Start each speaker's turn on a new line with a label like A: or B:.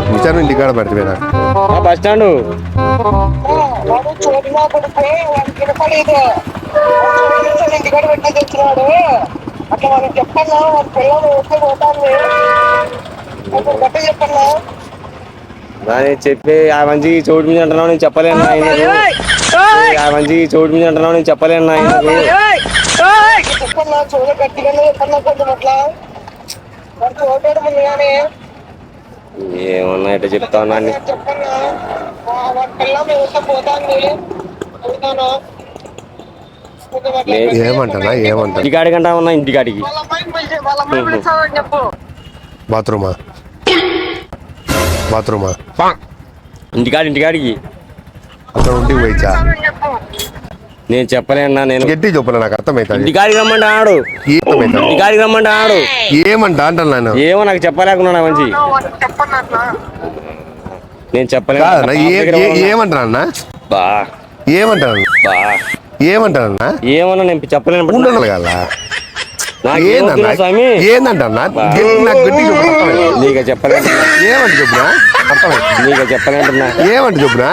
A: నిజాను ఇంటికాడ పడిపోయినా
B: bus stand
C: ఇంటికాడ పెట్టిన తెచ్చినాడు అట్లా మనం చెప్పన్నా వాళ్ళ పిల్లలు వస్తే పోతాను గట్ట చెప్పన్నా
B: చెప్పి ఆ మంచి చోటు మీద అంటున్నావు నేను చెప్పలేను ఆ మంచి చోటు మీద అంటున్నావు నేను చెప్పలేను ఆయనకు
C: చెప్పన్నా చూడ గట్టిగానే చెప్పన్నా కొంచెం అట్లా వాడు చూడటం ముందుగానే
B: ఏమన్నా ఇట్లా చెప్తా ఉన్నా
C: చెప్పన్నా వాడి పిల్లలు వస్తే పోతాను పోతాను
A: ఏమంటానా
B: ఇంటికాడికి అంటా ఉన్నా ఇంటికాడికి
C: వాళ్ళ అమ్మాయిని పిలిచావని చెప్పు
A: బాత్రూమా
B: ఇంటికాడికి
A: అక్కడ ఇంటికి పోయిచ్చా
B: నేను చెప్పలేనా నేను
A: గట్టి చెప్పలే నాకు అర్థమవుతుంది
B: ఇంటికాడికి రమ్మంటే ఆడు ఇంటికాడికి రమ్మంటే ఆడు
A: ఏమంటా అంటాను నేను
B: ఏమో నాకు చెప్పలేకున్నా మంచి
C: చెప్పన్నా అట్లా
B: నేను చెప్పలేను
A: ఏమంటానన్నా
B: బా
A: ఏమంటాను
B: బా
A: ఏమంటానన్నా
B: ఏమన్నా నేను చెప్పలేను
A: ఉండాలి కదా
B: నాకు ఏమవుతున్నా స్వామి
A: ఏందంటన్నా నాకు గట్టి
B: నీకు చెప్పలేను
A: ఏమంట చెప్పునా అర్థమైంది
B: నీకు చెప్పలేంటున్నా
A: ఏమంట చెప్పునా